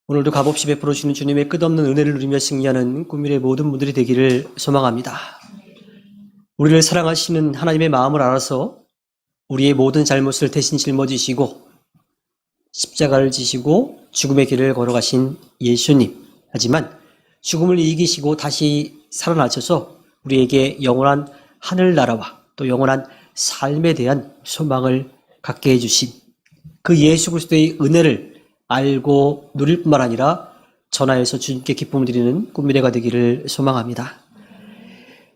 오늘도 값없이 베풀어 주시는 주님의 끝없는 은혜를 누리며 승리하는 꿈밀의 모든 분들이 되기를 소망합니다. 우리를 사랑하시는 하나님의 마음을 알아서 우리의 모든 잘못을 대신 짊어지시고 십자가를 지시고 죽음의 길을 걸어가신 예수님. 하지만 죽음을 이기시고 다시 살아나셔서 우리에게 영원한 하늘나라와 또 영원한 삶에 대한 소망을 갖게 해주신 그 예수 그리스도의 은혜를 알고 누릴 뿐만 아니라 전하여서 주님께 기쁨을 드리는 꿈미래가 되기를 소망합니다.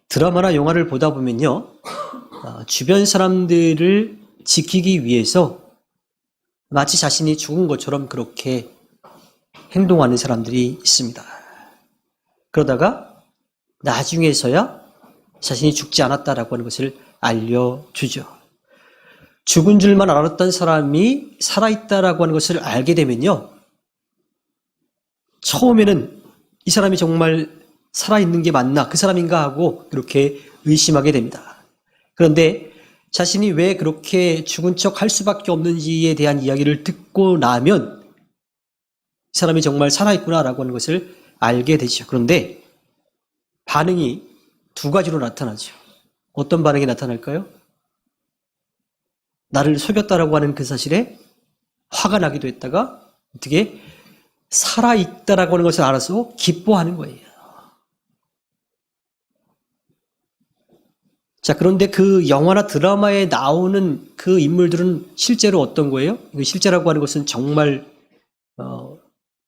드라마나 영화를 보다 보면요, 주변 사람들을 지키기 위해서 마치 자신이 죽은 것처럼 그렇게 행동하는 사람들이 있습니다. 그러다가 나중에서야 자신이 죽지 않았다라고 하는 것을 알려주죠. 죽은 줄만 알았던 사람이 살아있다라고 하는 것을 알게 되면요, 처음에는 이 사람이 정말 살아있는 게 맞나, 그 사람인가 하고 그렇게 의심하게 됩니다. 그런데 자신이 왜 그렇게 죽은 척 할 수밖에 없는지에 대한 이야기를 듣고 나면 이 사람이 정말 살아있구나라고 하는 것을 알게 되죠. 그런데 반응이 두 가지로 나타나죠. 어떤 반응이 나타날까요? 나를 속였다라고 하는 그 사실에 화가 나기도 했다가 어떻게 살아있다라고 하는 것을 알아서 기뻐하는 거예요. 자, 그런데 그 영화나 드라마에 나오는 그 인물들은 실제로 어떤 거예요? 실제라고 하는 것은 정말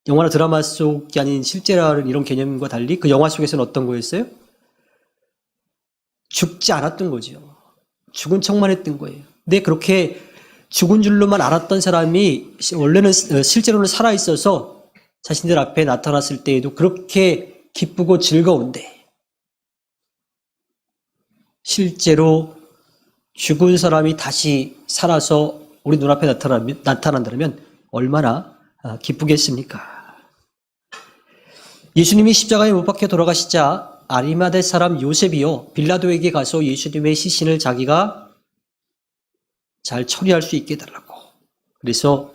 영화나 드라마 속이 아닌 실제라는 이런 개념과 달리 그 영화 속에서는 어떤 거였어요? 죽지 않았던 거죠. 죽은 척만 했던 거예요. 근데 그렇게 죽은 줄로만 알았던 사람이 원래는 실제로는 살아있어서 자신들 앞에 나타났을 때에도 그렇게 기쁘고 즐거운데 실제로 죽은 사람이 다시 살아서 우리 눈앞에 나타난다면 얼마나 기쁘겠습니까? 예수님이 십자가에 못 박혀 돌아가시자 아리마대 사람 요셉이요, 빌라도에게 가서 예수님의 시신을 자기가 잘 처리할 수 있게 해달라고. 그래서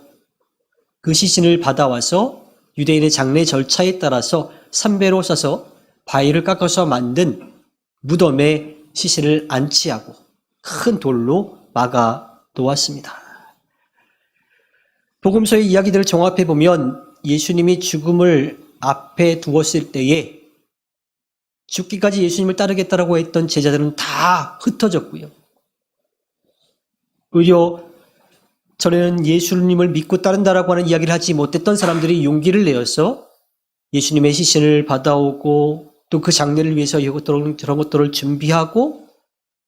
그 시신을 받아와서 유대인의 장례 절차에 따라서 삼배로 싸서 바위를 깎아서 만든 무덤에 시신을 안치하고 큰 돌로 막아 놓았습니다. 복음서의 이야기들을 종합해 보면 예수님이 죽음을 앞에 두었을 때에 죽기까지 예수님을 따르겠다라고 했던 제자들은 다 흩어졌고요. 오히려 전에는 예수님을 믿고 따른다라고 하는 이야기를 하지 못했던 사람들이 용기를 내어서 예수님의 시신을 받아오고 또 그 장례를 위해서 저런 것들을 준비하고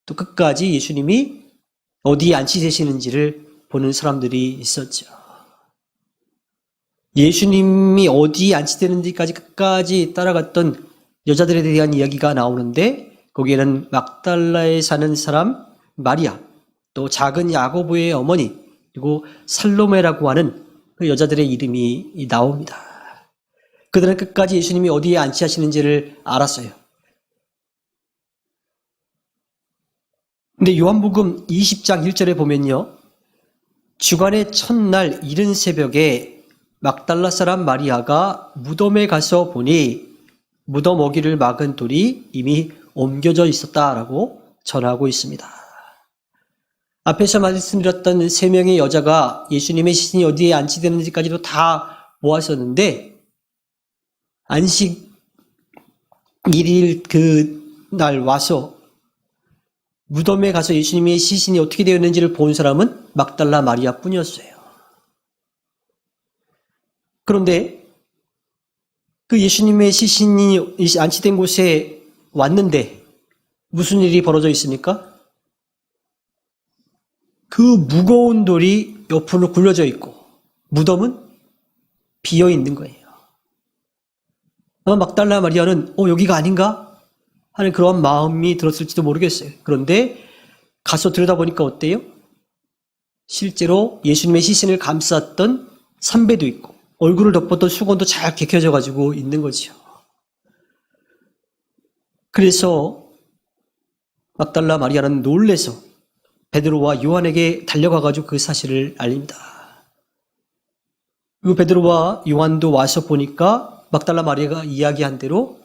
또 끝까지 예수님이 어디에 앉히시는지를 보는 사람들이 있었죠. 예수님이 어디에 앉히되는지까지 끝까지 따라갔던 여자들에 대한 이야기가 나오는데 거기에는 막달라에 사는 사람 마리아, 또 작은 야고보의 어머니, 그리고 살로메라고 하는 그 여자들의 이름이 나옵니다. 그들은 끝까지 예수님이 어디에 안치하시는지를 알았어요. 근데 요한복음 20장 1절에 보면요, 주간의 첫날 이른 새벽에 막달라 사람 마리아가 무덤에 가서 보니 무덤 어귀를 막은 돌이 이미 옮겨져 있었다라고 전하고 있습니다. 앞에서 말씀드렸던 세 명의 여자가 예수님의 시신이 어디에 안치되는지까지도 다 모았었는데 안식 1일 그 날 와서 무덤에 가서 예수님의 시신이 어떻게 되었는지를 본 사람은 막달라 마리아 뿐이었어요. 그런데 그 예수님의 시신이 안치된 곳에 왔는데 무슨 일이 벌어져 있습니까? 그 무거운 돌이 옆으로 굴려져 있고 무덤은 비어 있는 거예요. 아마 막달라 마리아는 여기가 아닌가 하는 그런 마음이 들었을지도 모르겠어요. 그런데 가서 들여다보니까 어때요? 실제로 예수님의 시신을 감쌌던 삼배도 있고 얼굴을 덮었던 수건도 잘 개켜져 가지고 있는 거죠. 그래서 막달라 마리아는 놀래서 베드로와 요한에게 달려가 가지고 그 사실을 알립니다. 그리고 베드로와 요한도 와서 보니까 막달라 마리아가 이야기한 대로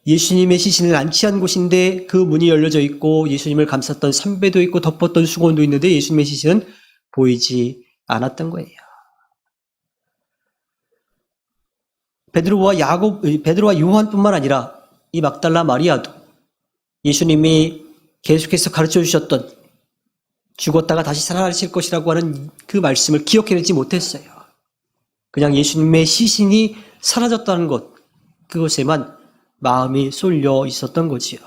예수님의 시신을 안치한 곳인데 그 문이 열려져 있고 예수님을 감쌌던 삼배도 있고 덮었던 수건도 있는데 예수님의 시신은 보이지 않았던 거예요. 베드로와 요한뿐만 아니라 이 막달라 마리아도 예수님이 계속해서 가르쳐 주셨던 죽었다가 다시 살아나실 것이라고 하는 그 말씀을 기억해내지 못했어요. 그냥 예수님의 시신이 사라졌다는 것, 그것에만 마음이 쏠려 있었던 거지요.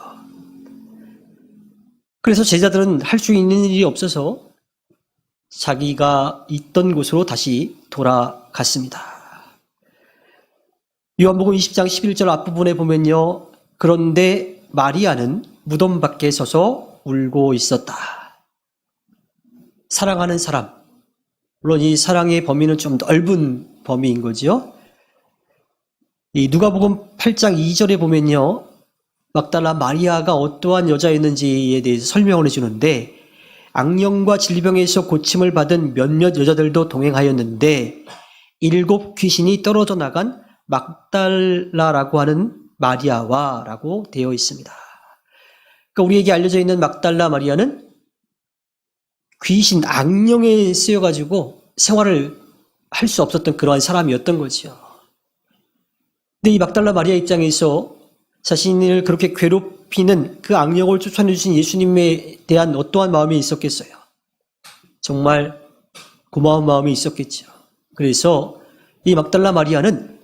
그래서 제자들은 할 수 있는 일이 없어서 자기가 있던 곳으로 다시 돌아갔습니다. 요한복음 20장 11절 앞부분에 보면요. 그런데 마리아는 무덤 밖에 서서 울고 있었다. 사랑하는 사람, 물론 이 사랑의 범위는 좀 넓은 범위인 거지요. 이 누가복음 8장 2절에 보면요. 막달라 마리아가 어떠한 여자였는지에 대해서 설명을 해주는데 악령과 질병에서 고침을 받은 몇몇 여자들도 동행하였는데 7 귀신이 떨어져 나간 막달라라고 하는 마리아와 라고 되어 있습니다. 그러니까 우리에게 알려져 있는 막달라 마리아는 귀신, 악령에 쓰여가지고 생활을 할 수 없었던 그러한 사람이었던 거죠. 근데 이 막달라 마리아 입장에서 자신을 그렇게 괴롭히는 그 악령을 쫓아내 주신 예수님에 대한 어떠한 마음이 있었겠어요? 정말 고마운 마음이 있었겠죠. 그래서 이 막달라 마리아는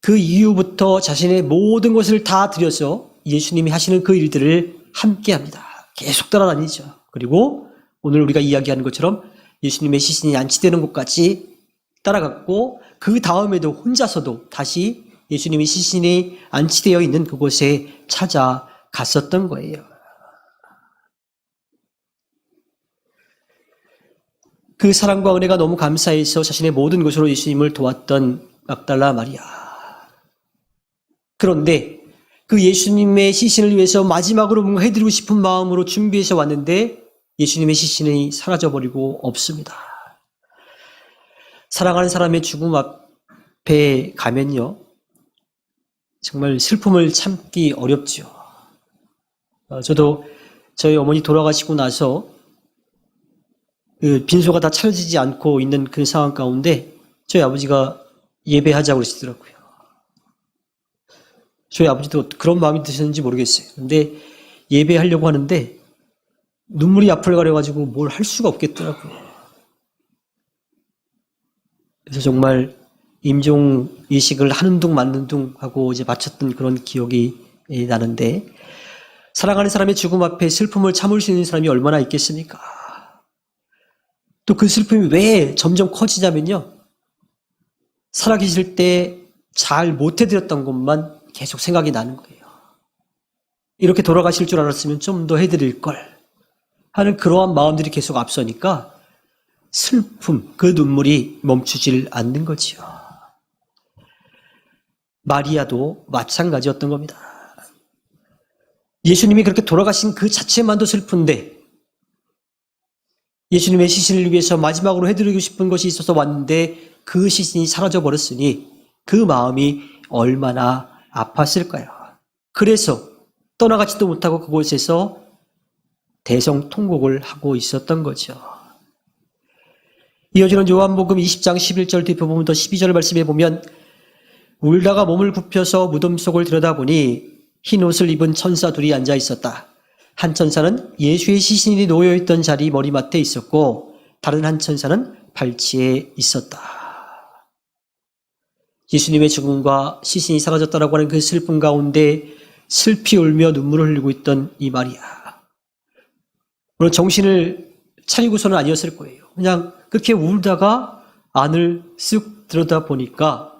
그 이후부터 자신의 모든 것을 다 들여서 예수님이 하시는 그 일들을 함께 합니다. 계속 따라다니죠. 그리고 오늘 우리가 이야기하는 것처럼 예수님의 시신이 안치되는 곳까지 따라갔고 그 다음에도 혼자서도 다시 예수님의 시신이 안치되어 있는 그곳에 찾아갔었던 거예요. 그 사랑과 은혜가 너무 감사해서 자신의 모든 것으로 예수님을 도왔던 막달라 마리아. 그런데 그 예수님의 시신을 위해서 마지막으로 뭔가 해드리고 싶은 마음으로 준비해서 왔는데 예수님의 시신이 사라져버리고 없습니다. 사랑하는 사람의 죽음 앞에 가면요. 정말 슬픔을 참기 어렵죠. 저도 저희 어머니 돌아가시고 나서 그 빈소가 다 차려지지 않고 있는 그 상황 가운데 저희 아버지가 예배하자고 그러시더라고요. 저희 아버지도 그런 마음이 드셨는지 모르겠어요. 근데 예배하려고 하는데 눈물이 앞을 가려가지고 뭘 할 수가 없겠더라고요. 그래서 정말 임종 이식을 하는 둥 마는 둥 하고 이제 마쳤던 그런 기억이 나는데 사랑하는 사람의 죽음 앞에 슬픔을 참을 수 있는 사람이 얼마나 있겠습니까? 또 그 슬픔이 왜 점점 커지냐면요. 살아계실 때 잘 못해드렸던 것만 계속 생각이 나는 거예요. 이렇게 돌아가실 줄 알았으면 좀 더 해드릴 걸 하는 그러한 마음들이 계속 앞서니까 슬픔, 그 눈물이 멈추질 않는 거지요. 마리아도 마찬가지였던 겁니다. 예수님이 그렇게 돌아가신 그 자체만도 슬픈데 예수님의 시신을 위해서 마지막으로 해드리고 싶은 것이 있어서 왔는데 그 시신이 사라져 버렸으니 그 마음이 얼마나 아팠을까요? 그래서 떠나가지도 못하고 그곳에서 대성통곡을 하고 있었던 거죠. 이어지는 요한복음 20장 11절 뒷부분부터 12절 말씀에 보면 울다가 몸을 굽혀서 무덤 속을 들여다보니 흰 옷을 입은 천사 둘이 앉아 있었다. 한 천사는 예수의 시신이 놓여있던 자리 머리맡에 있었고 다른 한 천사는 발치에 있었다. 예수님의 죽음과 시신이 사라졌다라고 하는 그 슬픔 가운데 슬피 울며 눈물을 흘리고 있던 이 마리아. 물론 정신을 차리고서는 아니었을 거예요. 그냥 그렇게 울다가 안을 쓱 들여다보니까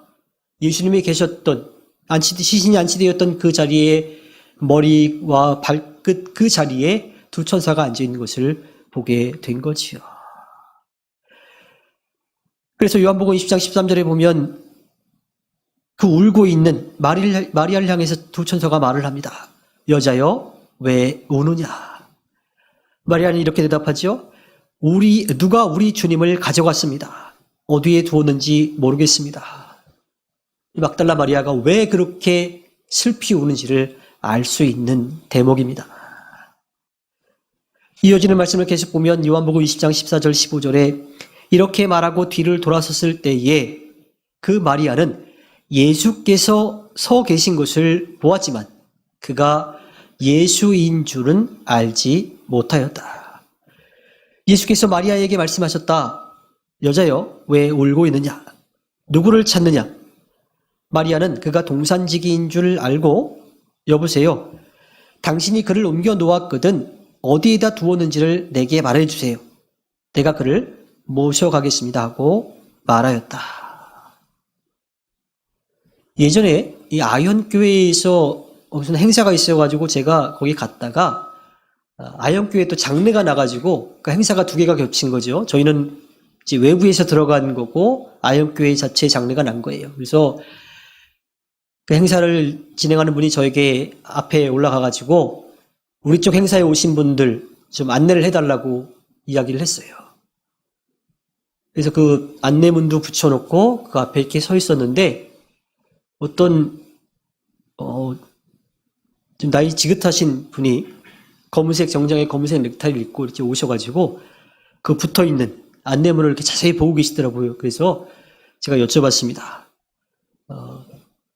예수님이 계셨던 시신이 안치되었던 그 자리에 머리와 발끝 그 자리에 두 천사가 앉아 있는 것을 보게 된 거지요. 그래서 요한복음 20장 13절에 보면 그 울고 있는 마리아를 향해서 두 천사가 말을 합니다. 여자여 왜 우느냐? 마리아는 이렇게 대답하죠. 누가 우리 주님을 가져갔습니다. 어디에 두었는지 모르겠습니다. 막달라 마리아가 왜 그렇게 슬피 우는지를 알 수 있는 대목입니다. 이어지는 말씀을 계속 보면 요한복음 20장 14절 15절에 이렇게 말하고 뒤를 돌아섰을 때에 그 마리아는 예수께서 서 계신 것을 보았지만 그가 예수인 줄은 알지 못하였다. 예수께서 마리아에게 말씀하셨다. 여자여, 왜 울고 있느냐? 누구를 찾느냐? 마리아는 그가 동산지기인 줄 알고 여보세요. 당신이 그를 옮겨 놓았거든 어디에다 두었는지를 내게 말해주세요. 내가 그를 모셔가겠습니다 하고 말하였다. 예전에 이 아현교회에서 무슨 행사가 있어가지고 제가 거기 갔다가 아현교회 또 장례가 나가지고 그 행사가 두 개가 겹친 거죠. 저희는 이제 외부에서 들어간 거고 아현교회 자체 장례가 난 거예요. 그래서 그 행사를 진행하는 분이 저에게 앞에 올라가가지고 우리 쪽 행사에 오신 분들 좀 안내를 해달라고 이야기를 했어요. 그래서 그 안내문도 붙여놓고 그 앞에 이렇게 서 있었는데 어떤 좀 나이 지긋하신 분이 검은색 정장에 검은색 넥타이를 입고 이렇게 오셔가지고 그 붙어있는 안내문을 이렇게 자세히 보고 계시더라고요. 그래서 제가 여쭤봤습니다.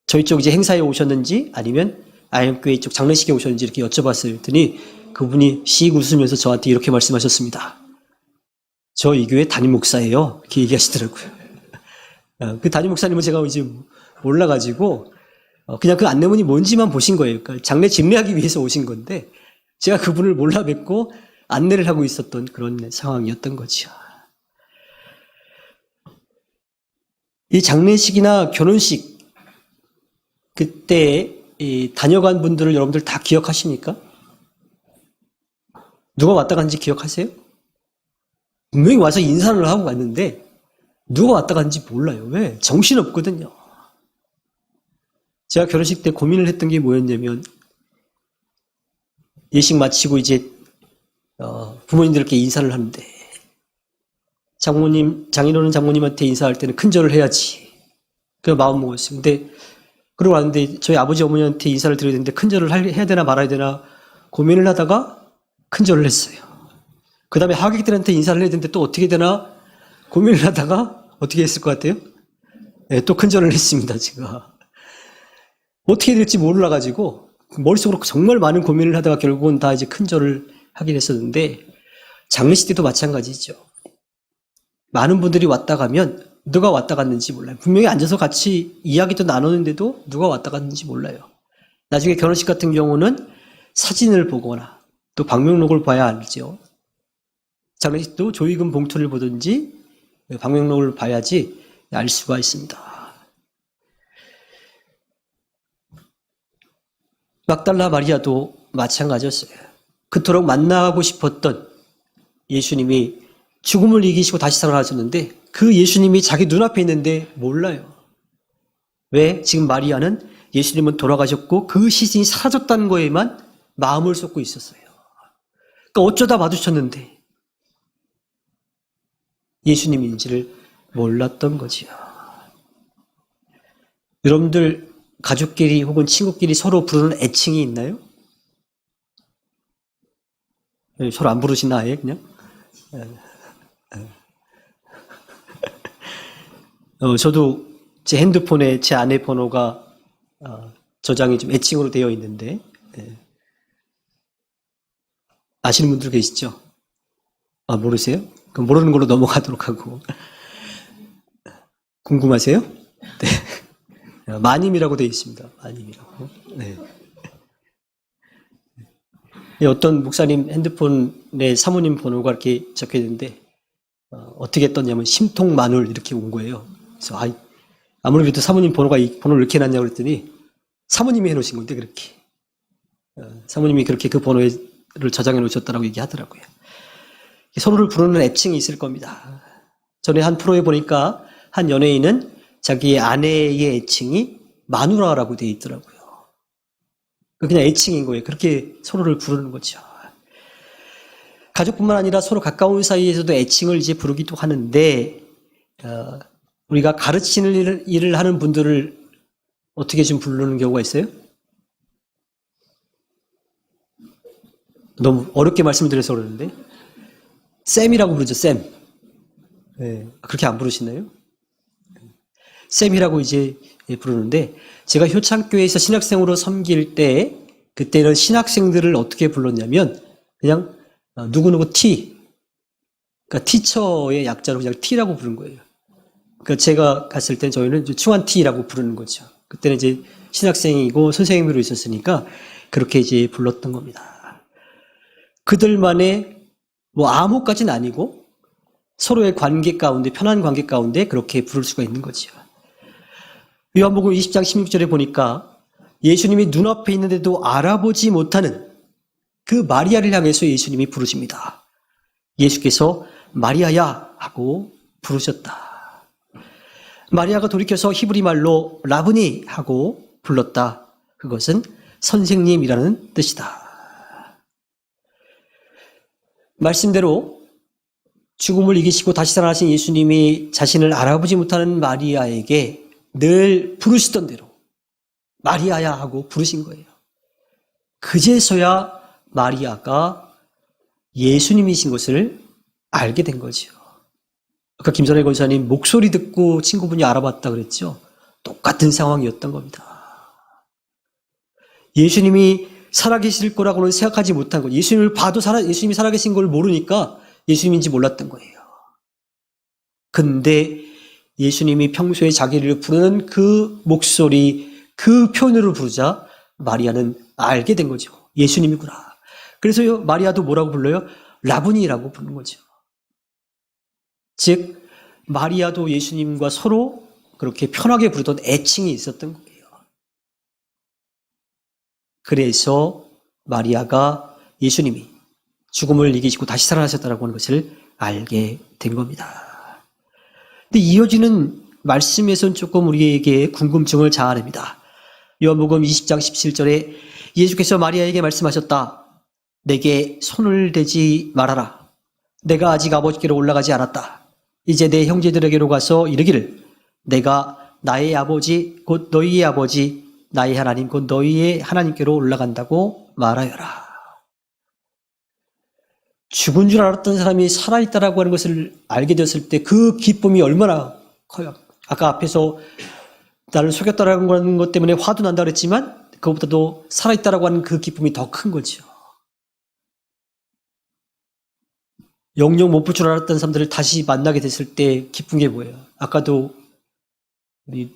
저희 쪽 이제 행사에 오셨는지 아니면 아현교회 쪽 장례식에 오셨는지 이렇게 여쭤봤더니 그분이 씩 웃으면서 저한테 이렇게 말씀하셨습니다. 저 이 교회 담임 목사예요. 이렇게 얘기하시더라고요. 그 담임 목사님은 제가 이제 몰라가지고 그냥 그 안내문이 뭔지만 보신 거예요. 그러니까 장례 집례하기 위해서 오신 건데 제가 그분을 몰라 뵙고 안내를 하고 있었던 그런 상황이었던 거죠. 이 장례식이나 결혼식 그때 다녀간 분들을 여러분들 다 기억하십니까? 누가 왔다 간지 기억하세요? 분명히 와서 인사를 하고 갔는데 누가 왔다 간지 몰라요. 왜? 정신없거든요. 제가 결혼식 때 고민을 했던 게 뭐였냐면 예식 마치고 이제 부모님들께 인사를 하는데 장인어른 장모님한테 인사할 때는 큰절을 해야지. 그래서 마음 먹었어요. 근데 그러고 왔는데 저희 아버지 어머니한테 인사를 드려야 되는데 큰절을 해야 되나 말아야 되나 고민을 하다가 큰절을 했어요. 그 다음에 하객들한테 인사를 해야 되는데 또 어떻게 되나 고민을 하다가 어떻게 했을 것 같아요? 네, 또 큰절을 했습니다. 제가 어떻게 될지 몰라가지고 머릿속으로 정말 많은 고민을 하다가 결국은 다 이제 큰절을 하긴 했었는데 장례식 때도 마찬가지죠. 많은 분들이 왔다 가면 누가 왔다 갔는지 몰라요. 분명히 앉아서 같이 이야기도 나누는데도 누가 왔다 갔는지 몰라요. 나중에 결혼식 같은 경우는 사진을 보거나 또 방명록을 봐야 알죠. 장례식도 조의금 봉투를 보든지 방명록을 봐야지 알 수가 있습니다. 막달라 마리아도 마찬가지였어요. 그토록 만나고 싶었던 예수님이 죽음을 이기시고 다시 살아나셨는데 그 예수님이 자기 눈앞에 있는데 몰라요. 왜? 지금 마리아는 예수님은 돌아가셨고 그 시신이 사라졌다는 거에만 마음을 쏟고 있었어요. 그러니까 어쩌다 마주쳤는데 예수님인지를 몰랐던 거지요. 여러분들 가족끼리 혹은 친구끼리 서로 부르는 애칭이 있나요? 서로 안 부르시나 아예 그냥? 저도 제 핸드폰에 제 아내 번호가 저장이 좀 애칭으로 되어 있는데 아시는 분들 계시죠? 아, 모르세요? 그럼 모르는 걸로 넘어가도록 하고. 궁금하세요? 네. 마님이라고 되어 있습니다. 마님이라고. 네. 어떤 목사님 핸드폰에 사모님 번호가 이렇게 적혀 있는데 어떻게 떴냐면 심통마눌 이렇게 온 거예요. 그래서 아무리 그래도 사모님 번호가 이 번호를 이렇게 해놨냐고 그랬더니 사모님이 해놓으신 건데 그렇게 사모님이 그렇게 그 번호를 저장해 놓으셨다라고 얘기하더라고요. 서로를 부르는 애칭이 있을 겁니다. 전에 한 프로에 보니까 한 연예인은 자기의 아내의 애칭이 마누라라고 되어 있더라고요. 그냥 애칭인 거예요. 그렇게 서로를 부르는 거죠. 가족뿐만 아니라 서로 가까운 사이에서도 애칭을 이제 부르기도 하는데 우리가 가르치는 일을 하는 분들을 어떻게 좀 부르는 경우가 있어요? 너무 어렵게 말씀드려서 그러는데 쌤이라고 부르죠. 쌤. 네, 그렇게 안 부르시나요? 쌤이라고 이제 부르는데 제가 효창교회에서 신학생으로 섬길 때 그때는 신학생들을 어떻게 불렀냐면 그냥 누구누구 T, 그러니까 티처의 약자로 그냥 T라고 부른 거예요. 그러니까 제가 갔을 때 저희는 이제 충한 T라고 부르는 거죠. 그때는 이제 신학생이고 선생님으로 있었으니까 그렇게 이제 불렀던 겁니다. 그들만의 뭐 암호까지는 아니고 서로의 관계 가운데 편한 관계 가운데 그렇게 부를 수가 있는 거죠. 요한복음 20장 16절에 보니까 예수님이 눈앞에 있는데도 알아보지 못하는 그 마리아를 향해서 예수님이 부르십니다. 예수께서 마리아야 하고 부르셨다. 마리아가 돌이켜서 히브리 말로 라브니 하고 불렀다. 그것은 선생님이라는 뜻이다. 말씀대로 죽음을 이기시고 다시 살아나신 예수님이 자신을 알아보지 못하는 마리아에게 늘 부르시던 대로 마리아야 하고 부르신 거예요. 그제서야 마리아가 예수님이신 것을 알게 된 거죠. 아까 김선혜 권사님 목소리 듣고 친구분이 알아봤다 그랬죠. 똑같은 상황이었던 겁니다. 예수님이 살아계실 거라고는 생각하지 못한 거. 예수님을 봐도 예수님이 살아계신 걸 모르니까 예수님인지 몰랐던 거예요. 근데 예수님이 평소에 자기를 부르는 그 목소리, 그 표현으로 부르자 마리아는 알게 된 거죠. 예수님이구나. 그래서 마리아도 뭐라고 불러요? 라브니라고 부르는 거죠. 즉 마리아도 예수님과 서로 그렇게 편하게 부르던 애칭이 있었던 거예요. 그래서 마리아가 예수님이 죽음을 이기시고 다시 살아나셨다고 하는 것을 알게 된 겁니다. 근데 이어지는 말씀에서는 조금 우리에게 궁금증을 자아냅니다. 요한복음 20장 17절에 예수께서 마리아에게 말씀하셨다. 내게 손을 대지 말아라. 내가 아직 아버지께로 올라가지 않았다. 이제 내 형제들에게로 가서 이르기를 내가 나의 아버지 곧 너희의 아버지 나의 하나님 곧 너희의 하나님께로 올라간다고 말하여라. 죽은 줄 알았던 사람이 살아있다라고 하는 것을 알게 되었을 때 그 기쁨이 얼마나 커요. 아까 앞에서 나를 속였다라는 것 때문에 화도 난다 그랬지만 그것보다도 살아있다라고 하는 그 기쁨이 더 큰 거죠. 영영 못 볼 줄 알았던 사람들을 다시 만나게 됐을 때 기쁜 게 뭐예요? 아까도 우리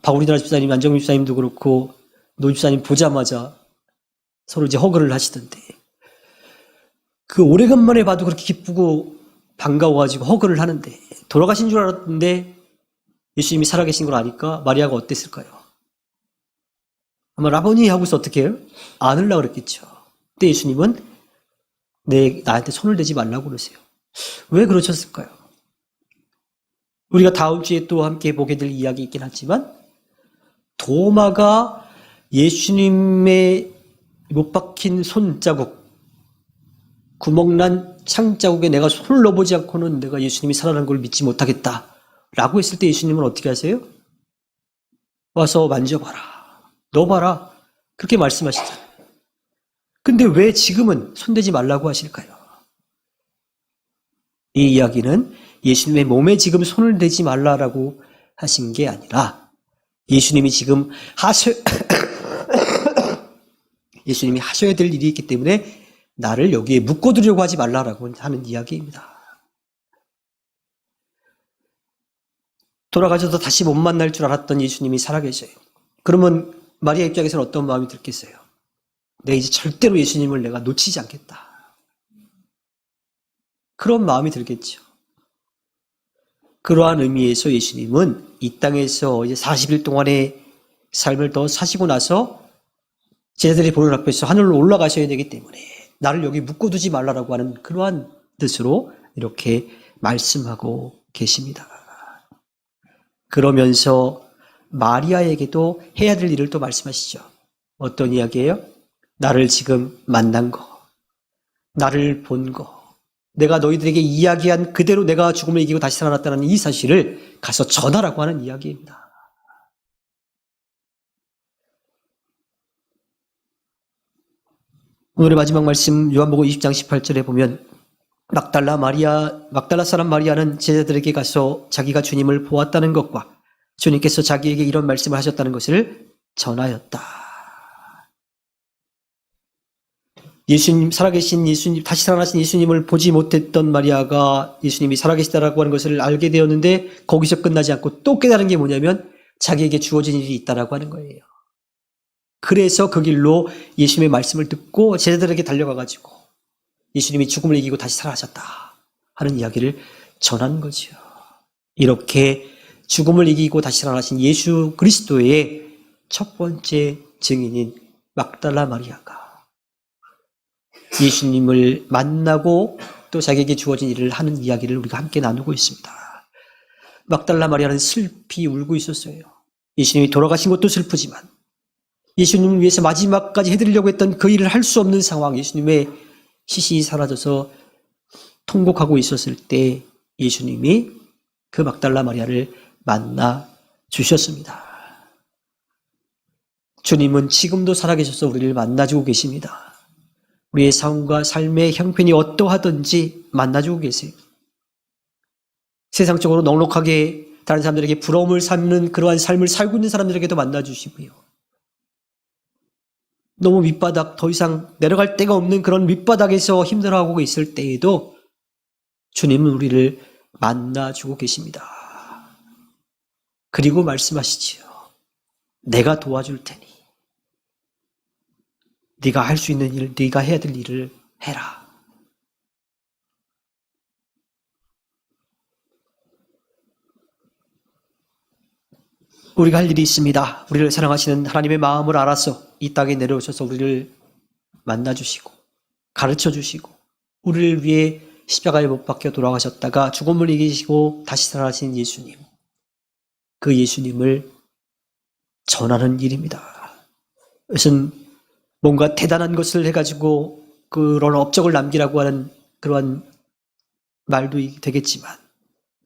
박우리나라 집사님, 안정민 집사님도 그렇고 노 집사님 보자마자 서로 이제 허그를 하시던데 그 오래간만에 봐도 그렇게 기쁘고 반가워가지고 허그를 하는데 돌아가신 줄 알았는데 예수님이 살아계신 걸 아니까 마리아가 어땠을까요? 아마 라보니 하고서 어떻게 해요? 안으려고 그랬겠죠. 근데 예수님은 나한테 손을 대지 말라고 그러세요. 왜 그러셨을까요? 우리가 다음 주에 또 함께 보게 될 이야기 있긴 하지만 도마가 예수님의 못 박힌 손자국, 구멍난 창자국에 내가 손을 넣어보지 않고는 내가 예수님이 살아난 걸 믿지 못하겠다 라고 했을 때 예수님은 어떻게 하세요? 와서 만져봐라. 넣어봐라. 그렇게 말씀하시잖아요. 근데 왜 지금은 손대지 말라고 하실까요? 이 이야기는 예수님의 몸에 지금 손을 대지 말라라고 하신 게 아니라 예수님이 지금 예수님이 하셔야 될 일이 있기 때문에 나를 여기에 묶어두려고 하지 말라라고 하는 이야기입니다. 돌아가셔서 다시 못 만날 줄 알았던 예수님이 살아계셔요. 그러면 마리아 입장에서는 어떤 마음이 들겠어요? 내가 이제 절대로 예수님을 내가 놓치지 않겠다. 그런 마음이 들겠죠. 그러한 의미에서 예수님은 이 땅에서 이제 40일 동안의 삶을 더 사시고 나서 제자들이 보는 앞에서 하늘로 올라가셔야 되기 때문에 나를 여기 묶어두지 말라라고 하는 그러한 뜻으로 이렇게 말씀하고 계십니다. 그러면서 마리아에게도 해야 될 일을 또 말씀하시죠. 어떤 이야기예요? 나를 지금 만난 거, 나를 본 거, 내가 너희들에게 이야기한 그대로 내가 죽음을 이기고 다시 살아났다는 이 사실을 가서 전하라고 하는 이야기입니다. 오늘의 마지막 말씀 요한복음 20장 18절에 보면 막달라 사람 마리아는 제자들에게 가서 자기가 주님을 보았다는 것과 주님께서 자기에게 이런 말씀을 하셨다는 것을 전하였다. 예수님, 살아계신 예수님, 다시 살아나신 예수님을 보지 못했던 마리아가 예수님이 살아계시다라고 하는 것을 알게 되었는데 거기서 끝나지 않고 또 깨달은 게 뭐냐면 자기에게 주어진 일이 있다라고 하는 거예요. 그래서 그 길로 예수님의 말씀을 듣고 제자들에게 달려가가지고 예수님이 죽음을 이기고 다시 살아나셨다 하는 이야기를 전한 거죠. 이렇게 죽음을 이기고 다시 살아나신 예수 그리스도의 첫 번째 증인인 막달라 마리아가 예수님을 만나고 또 자기에게 주어진 일을 하는 이야기를 우리가 함께 나누고 있습니다. 막달라 마리아는 슬피 울고 있었어요. 예수님이 돌아가신 것도 슬프지만 예수님을 위해서 마지막까지 해드리려고 했던 그 일을 할 수 없는 상황, 예수님의 시신이 사라져서 통곡하고 있었을 때 예수님이 그 막달라 마리아를 만나 주셨습니다. 주님은 지금도 살아계셔서 우리를 만나주고 계십니다. 우리의 삶과 삶의 형편이 어떠하든지 만나주고 계세요. 세상적으로 넉넉하게 다른 사람들에게 부러움을 삼는 그러한 삶을 살고 있는 사람들에게도 만나주시고요. 너무 밑바닥, 더 이상 내려갈 데가 없는 그런 밑바닥에서 힘들어하고 있을 때에도 주님은 우리를 만나주고 계십니다. 그리고 말씀하시지요. 내가 도와줄 테니 네가 할 수 있는 일, 네가 해야 될 일을 해라. 우리가 할 일이 있습니다. 우리를 사랑하시는 하나님의 마음을 알아서 이 땅에 내려오셔서 우리를 만나주시고 가르쳐주시고 우리를 위해 십자가에 못 박혀 돌아가셨다가 죽음을 이기시고 다시 살아나신 예수님, 그 예수님을 전하는 일입니다. 이것은 뭔가 대단한 것을 해가지고 그런 업적을 남기라고 하는 그러한 말도 되겠지만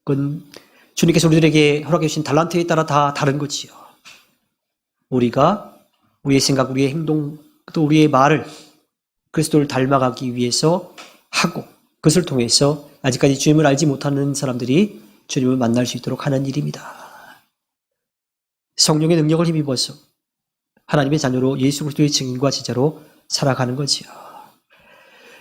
그건 주님께서 우리들에게 허락해 주신 달란트에 따라 다 다른 거지요. 우리가 우리의 생각, 우리의 행동, 또 우리의 말을 그리스도를 닮아가기 위해서 하고 그것을 통해서 아직까지 주님을 알지 못하는 사람들이 주님을 만날 수 있도록 하는 일입니다. 성령의 능력을 힘입어서 하나님의 자녀로 예수 그리스도의 증인과 제자로 살아가는 거지요.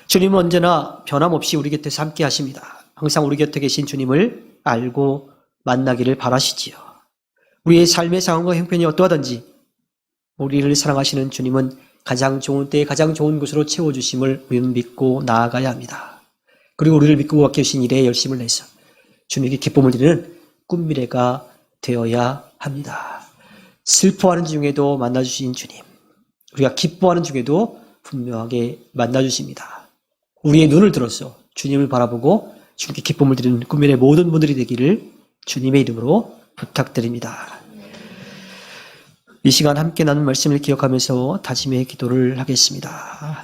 주님은 언제나 변함없이 우리 곁에서 함께 하십니다. 항상 우리 곁에 계신 주님을 알고 만나기를 바라시지요. 우리의 삶의 상황과 형편이 어떠하든지 우리를 사랑하시는 주님은 가장 좋은 때에 가장 좋은 곳으로 채워주심을 우리는 믿고 나아가야 합니다. 그리고 우리를 믿고 맡겨주신 일에 열심을 내서 주님께 기쁨을 드리는 꿈미래가 되어야 합니다. 슬퍼하는 중에도 만나주신 주님, 우리가 기뻐하는 중에도 분명하게 만나주십니다. 우리의 눈을 들어서 주님을 바라보고 주님께 기쁨을 드리는 꿈미래 모든 분들이 되기를 주님의 이름으로 부탁드립니다. 이 시간 함께 나눈 말씀을 기억하면서 다짐의 기도를 하겠습니다.